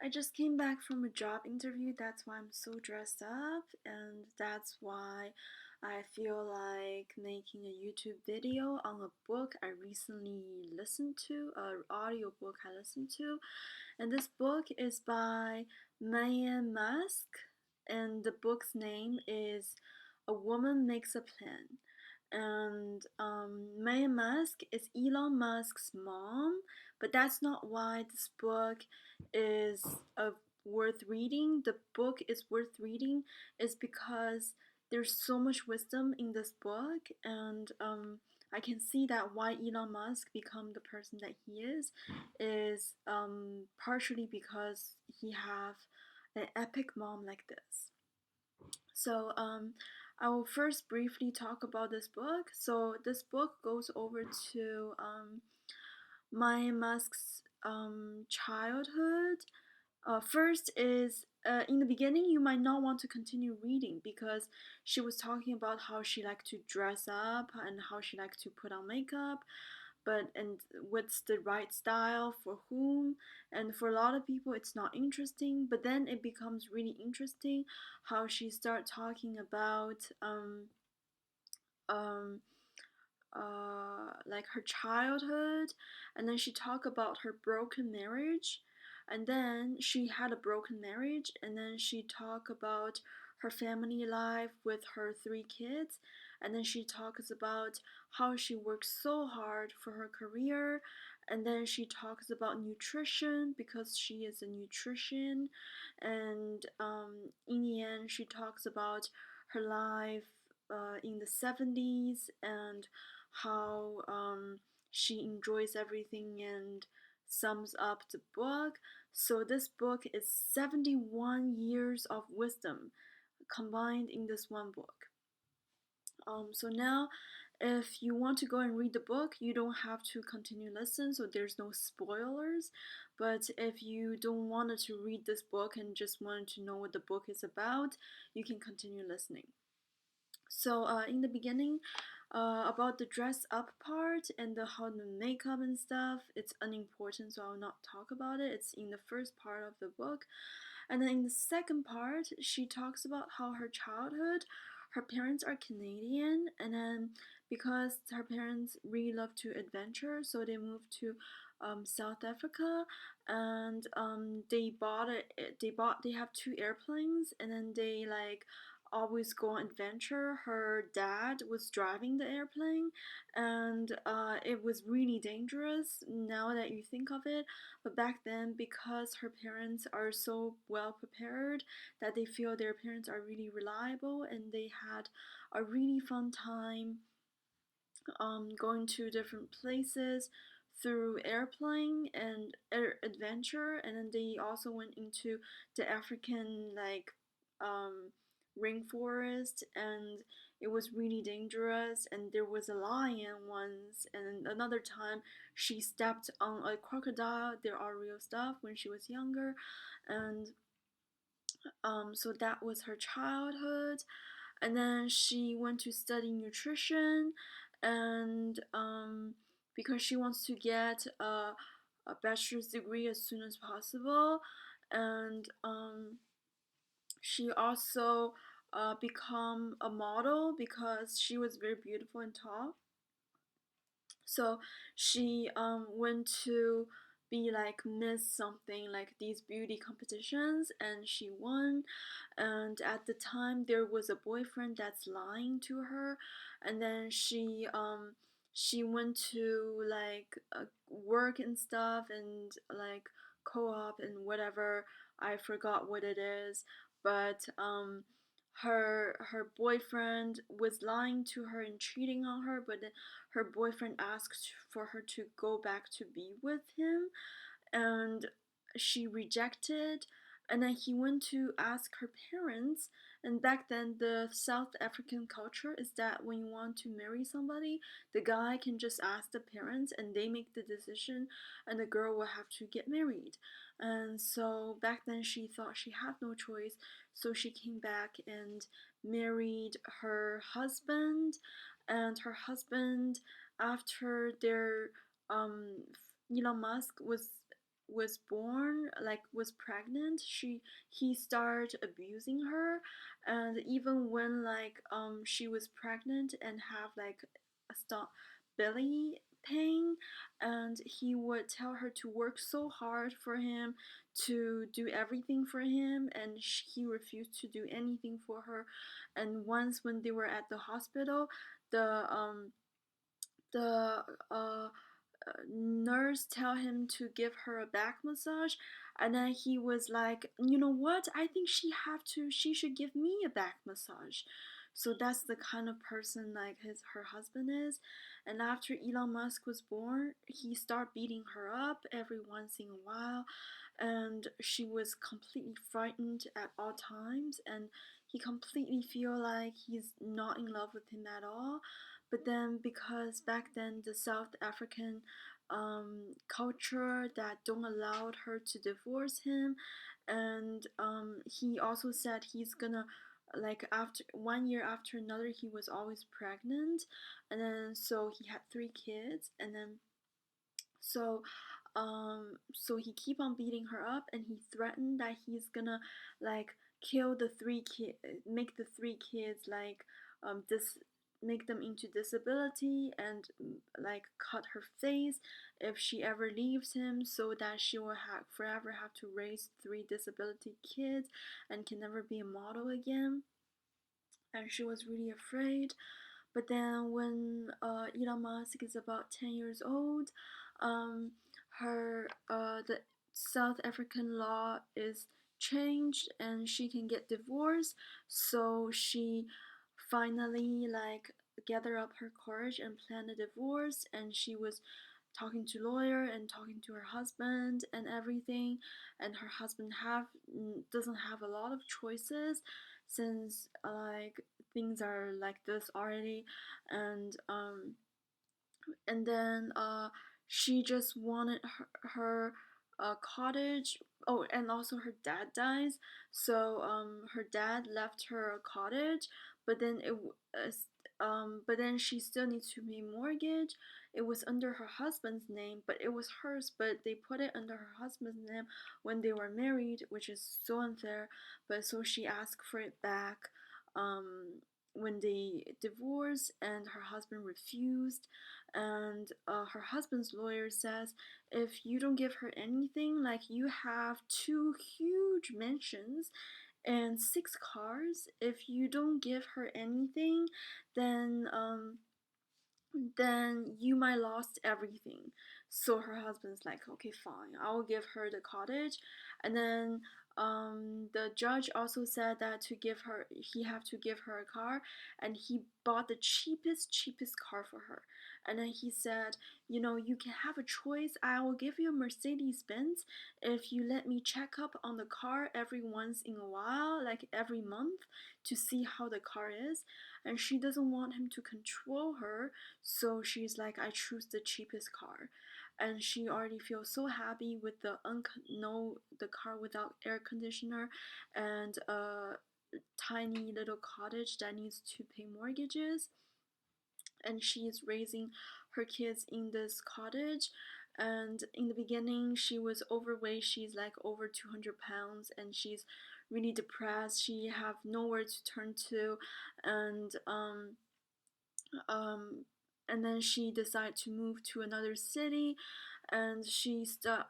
I just came back from a job interview. That's why I'm so dressed up, and that's why I feel like making a YouTube video on a book I recently listened to, an audio book I listened to. And this book is by Maye Musk, and the book's name is A Woman Makes a Plan. And Maye Musk is Elon Musk's mom, but that's not why this book is worth reading. The book is worth reading is because there's so much wisdom in this book, and I can see that why Elon Musk become the person that he is partially because he have an epic mom like this. So I will first briefly talk about this book. So this book goes over to Maye Musk's childhood. First is in the beginning you might not want to continue reading because she was talking about how she liked to dress up and how she liked to put on makeup, but and what's the right style for whom, and for a lot of people it's not interesting, but then it becomes really interesting how she start talking about um like her childhood, and then she talked about her broken marriage, and then she had a broken marriage, and then she talked about her family life with her three kids, and then she talks about how she works so hard for her career, and then she talks about nutrition because she is a nutrition, and in the end she talks about her life in the 70s and how she enjoys everything and sums up the book. So this book is 71 years of wisdom combined in this one book. So now if you want to go and read the book, you don't have to continue listen, so there's no spoilers. But if you don't want to read this book and just wanted to know what the book is about, you can continue listening. So in the beginning, about the dress up part and how the makeup and stuff, it's unimportant, so I will not talk about it. It's in the first part of the book. And then in the second part, she talks about how her childhood, her parents are Canadian, and then because her parents really love to adventure, so they moved to South Africa, and they have two airplanes, and then they like always go on adventure. Her dad was driving the airplane, and it was really dangerous now that you think of it. But back then, because her parents are so well prepared that they feel their parents are really reliable, and they had a really fun time going to different places through airplane and air adventure, and then they also went into the African like um, rainforest, and it was really dangerous, and there was a lion once, and another time she stepped on a crocodile. There are real stuff when she was younger, and so that was her childhood, and then she went to study nutrition, and because she wants to get a bachelor's degree as soon as possible, and she also become a model because she was very beautiful and tall. So she went to be like Miss something, like these beauty competitions, and she won. And at the time there was a boyfriend that's lying to her, and then she went to like work and stuff, and like co-op and whatever, I forgot what it is, but her boyfriend was lying to her and cheating on her, but then her boyfriend asked for her to go back to be with him, and she rejected, and then he went to ask her parents. And back then the South African culture is that when you want to marry somebody, the guy can just ask the parents and they make the decision, and the girl will have to get married. And so back then she thought she had no choice, so she came back and married her husband. And her husband, after their um Elon Musk was was born, like was pregnant, he started abusing her. And even when like she was pregnant and have like a stop belly pain, and he would tell her to work so hard for him, to do everything for him, and he refused to do anything for her. And once when they were at the hospital, the the nurse tell him to give her a back massage, and then he was like, you know what, I think she should give me a back massage. So that's the kind of person like her husband is. And after Elon Musk was born, he started beating her up every once in a while, and she was completely frightened at all times, and he completely feel like he's not in love with him at all. But then because back then the South African culture that don't allow her to divorce him, and he also said he's gonna, like after 1 year after another, he was always pregnant. And then so he had 3 kids, and then so so he keep on beating her up, and he threatened that he's gonna like kill the 3 kid, make the 3 kids like this, make them into disability, and like cut her face if she ever leaves him, so that she will have forever have to raise 3 disability kids and can never be a model again. And she was really afraid. But then when Elon Musk is about 10 years old, um, her the South African law is changed and she can get divorced. So she finally like gather up her courage and plan a divorce, and she was talking to lawyer and talking to her husband and everything. And her husband have doesn't have a lot of choices, since like things are like this already. And then she just wanted her cottage. Oh, and also her dad dies, so her dad left her a cottage, but then but then she still needs to pay mortgage. It was under her husband's name, but it was hers, but they put it under her husband's name when they were married, which is so unfair. But so she asked for it back when they divorced, and her husband refused. And her husband's lawyer says, if you don't give her anything, like you have 2 huge mansions and 6 cars, if you don't give her anything, then then you might lost everything. So her husband's like, okay, fine, I will give her the cottage. And then the judge also said that to give her, he have to give her a car, and he bought the cheapest car for her. And then he said, you know, you can have a choice. I will give you a Mercedes Benz if you let me check up on the car every once in a while, like every month, to see how the car is. And she doesn't want him to control her, so she's like, I choose the cheapest car. And she already feels so happy with the no, the car without air conditioner, and a tiny little cottage that needs to pay mortgages. And she's raising her kids in this cottage. And in the beginning she was overweight, she's like over 200 pounds, and she's really depressed, she have nowhere to turn to. And um, and then she decided to move to another city, and she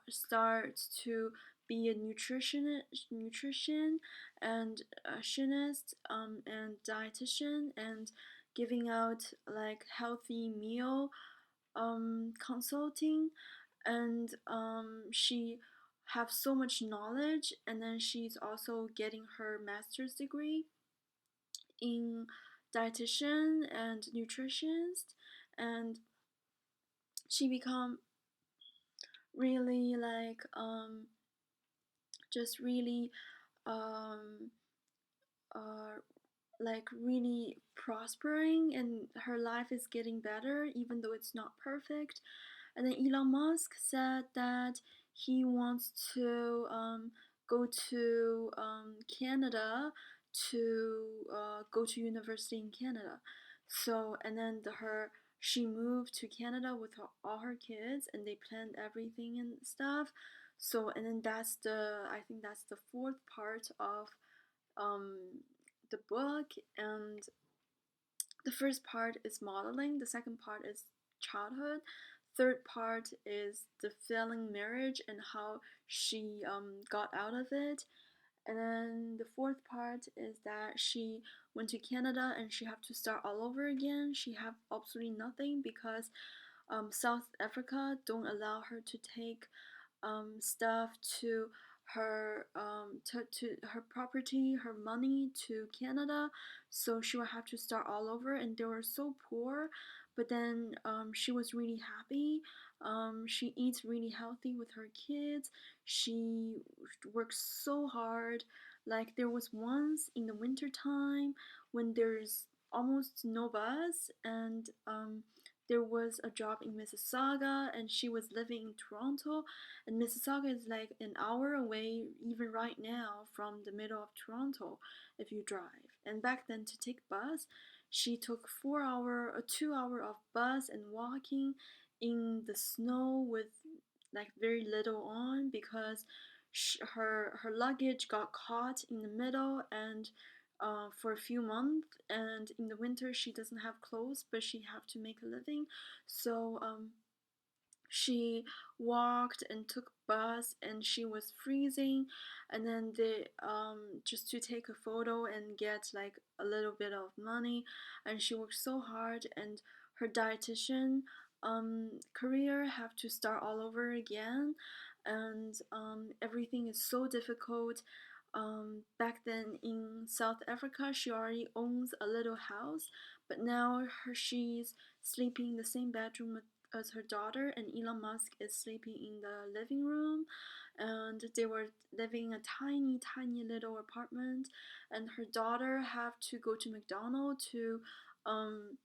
starts to be a nutrition and nutritionist, and dietitian, and giving out like healthy meal consulting. And she have so much knowledge, and then she's also getting her master's degree in dietitian and nutritionist. And she become really like just really um uh like really prospering, and her life is getting better even though it's not perfect. And then Elon Musk said that he wants to go to Canada to go to university in Canada. So and then she moved to Canada with all her kids, and they planned everything and stuff. So and then that's the I think that's the fourth part of um, the book. And the first part is modeling, the second part is childhood, third part is the failing marriage and how she got out of it. And then the fourth part is that she went to Canada and she have to start all over again. She have absolutely nothing because South Africa don't allow her to take stuff to to her property, her money to Canada, so she would have to start all over. And they were so poor, but then she was really happy. She eats really healthy with her kids. She works so hard. Like there was once in the winter time when there's almost no bus, and there was a job in Mississauga, and she was living in Toronto, and Mississauga is like an hour away, even right now, from the middle of Toronto if you drive. And back then, to take bus, she took 4 hour or 2 hour of bus and walking in the snow with like very little on because her luggage got caught in the middle and for a few months, and in the winter she doesn't have clothes but she have to make a living. So she walked and took bus and she was freezing, and then they just to take a photo and get like a little bit of money, and she worked so hard. And her dietitian career have to start all over again, and everything is so difficult. Back then in South Africa she already owns a little house, but now she's sleeping in the same bedroom as her daughter, and Elon Musk is sleeping in the living room, and they were living in a tiny, tiny little apartment, and her daughter have to go to McDonald's um,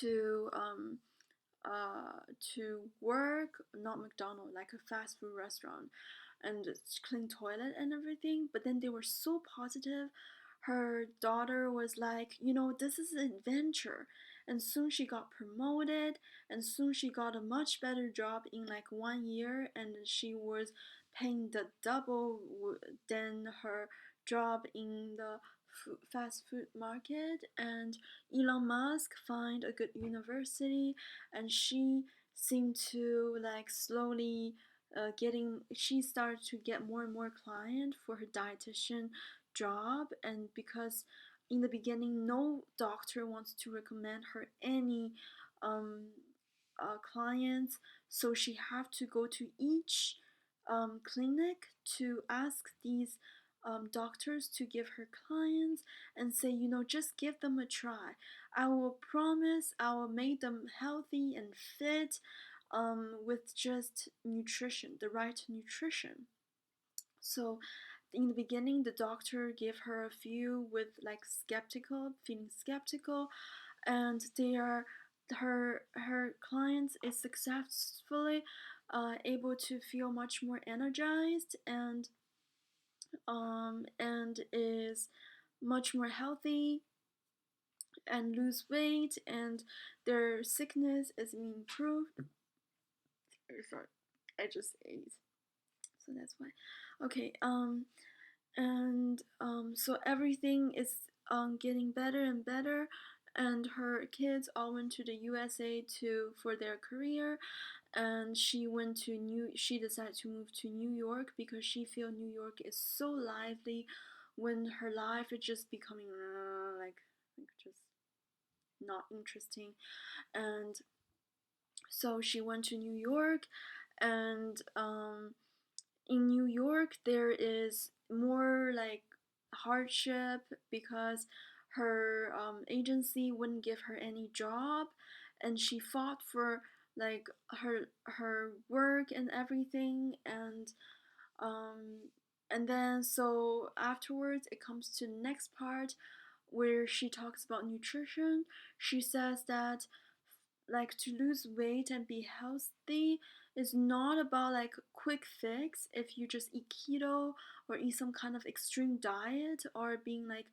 to to work, not McDonald's, like a fast food restaurant, and clean toilet and everything. But then they were so positive. Her daughter was like, this is an adventure. And soon she got promoted, and soon she got a much better job in like 1 year, and she was paying the double than her job in the fast food market. And Elon Musk find a good university, and she seemed to like slowly she started to get more and more client for her dietitian job. And because in the beginning no doctor wants to recommend her any um, clients, so she have to go to each clinic to ask these doctors to give her clients and say, just give them a try. I will promise I will make them healthy and fit with just nutrition, the right nutrition. So in the beginning, the doctor gave her a few with like feeling skeptical, and they are her clients is successfully able to feel much more energized and is much more healthy and lose weight, and their sickness is improved. Sorry, I just ate, so that's why. Okay, and so everything is getting better and better, and her kids all went to the USA to for their career, and she decided to move to New York because she feel New York is so lively when her life is just becoming like just not interesting. And so she went to New York, and in New York there is more like hardship because her agency wouldn't give her any job, and she fought for like her work and everything. Um, and then so afterwards it comes to the next part where she talks about nutrition. She says that like to lose weight and be healthy is not about like quick fix if you just eat keto or eat some kind of extreme diet or being like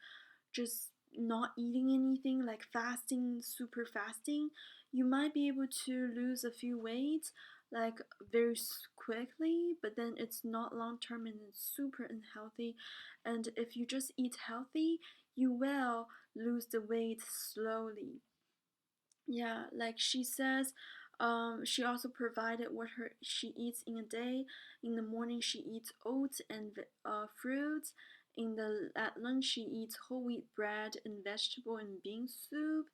just not eating anything, like fasting, super fasting. You might be able to lose a few weight, like very quickly, but then it's not long term and it's super unhealthy. And if you just eat healthy, you will lose the weight slowly. Yeah, like she says, she also provided what her she eats in a day. In the morning, she eats oats and fruits. At lunch, she eats whole wheat bread and vegetable and bean soup.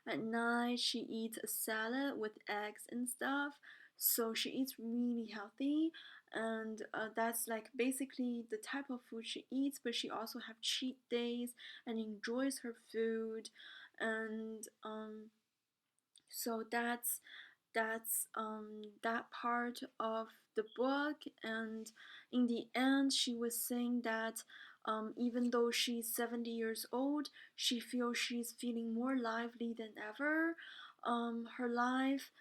At night, she eats a salad with eggs and stuff. So she eats really healthy, and that's like basically the type of food she eats. But she also have cheat days and enjoys her food, and so that's that part of the book. And in the end, she was saying that even though she's 70 years old, she feels she's feeling more lively than ever. Her life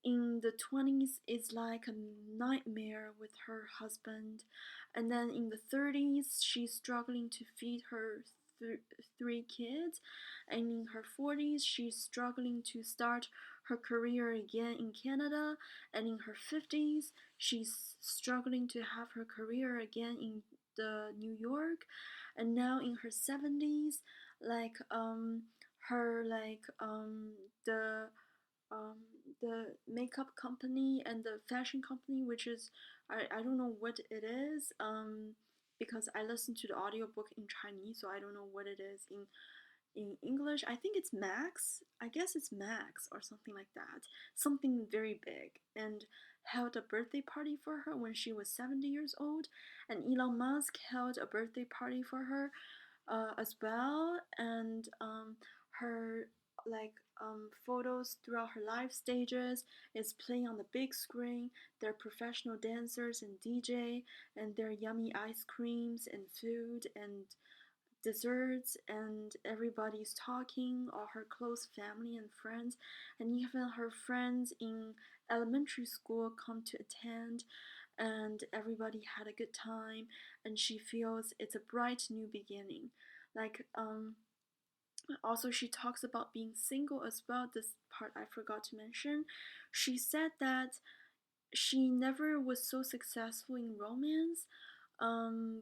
in the 20s is like a nightmare with her husband, and then in the 30s she's struggling to feed her th- three kids, and in her 40s she's struggling to start her career again in Canada, and in her 50s she's struggling to have her career again in the New York, and now in her 70s, like her like um, the makeup company and the fashion company, which is I don't know what it is, because I listened to the audiobook in Chinese, so I don't know what it is in English. I think it's Max. I guess it's Max or something like that. Something very big, and held a birthday party for her when she was 70 years old. And Elon Musk held a birthday party for her as well. And her like photos throughout her life stages is playing on the big screen. They're professional dancers and DJ, and their yummy ice creams and food and desserts, and everybody's talking, all her close family and friends, and even her friends in elementary school come to attend, and everybody had a good time, and she feels it's a bright new beginning. Like also she talks about being single as well. This part I forgot to mention. She said that she never was so successful in romance,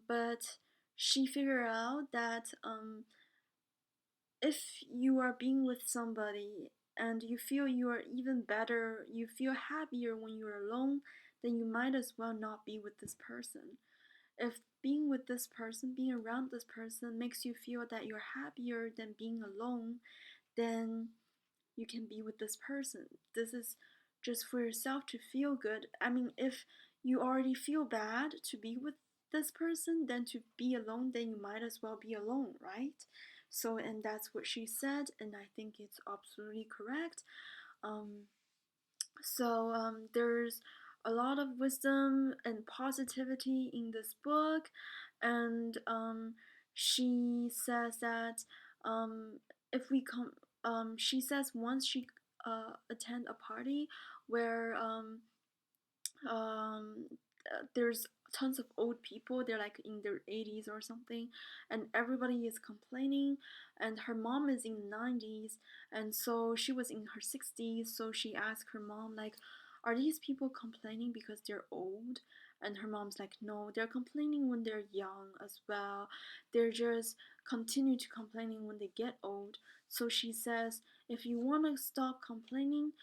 but she figured out that if you are being with somebody and you feel you are even better, you feel happier when you're alone, then you might as well not be with this person. If being with this person, being around this person makes you feel that you're happier than being alone, then you can be with this person. This is just for yourself to feel good. I mean, if you already feel bad to be with this person, then to be alone, then you might as well be alone, right? So, and that's what she said, and I think it's absolutely correct. Um, there's a lot of wisdom and positivity in this book, and she says that if we come, she says once she attend a party where um, there's tons of old people. They're like in their 80s or something, and everybody is complaining. And her mom is in 90s, and so she was in her 60s. So she asked her mom, like, "Are these people complaining because they're old?" And her mom's like, "No, they're complaining when they're young as well. They're just continue to complaining when they get old." So she says, "If you want to stop complaining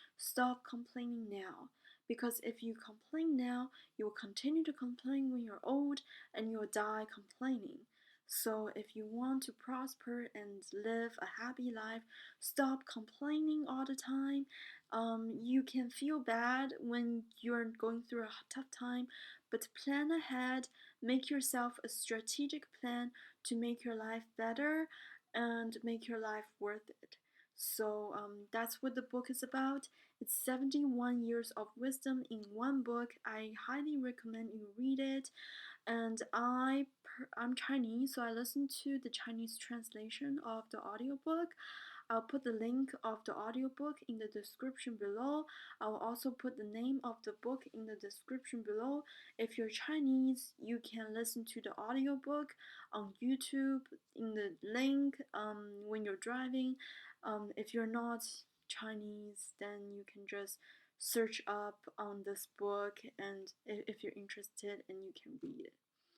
now. Because if you complain now, you will continue to complain when you're old and you'll die complaining. So if you want to prosper and live a happy life, stop complaining all the time. You can feel bad when you're going through a tough time, but plan ahead, make yourself a strategic plan to make your life better and make your life worth it." So that's what the book is about. It's 71 years of wisdom in one book. I highly recommend you read it. And I'm Chinese, so I listen to the Chinese translation of the audiobook. I'll put the link of the audiobook in the description below. I will also put the name of the book in the description below. If you're Chinese, you can listen to the audiobook on YouTube in the link when you're driving. If you're not Chinese, then you can just search up on this book, and if you're interested, and you can read it.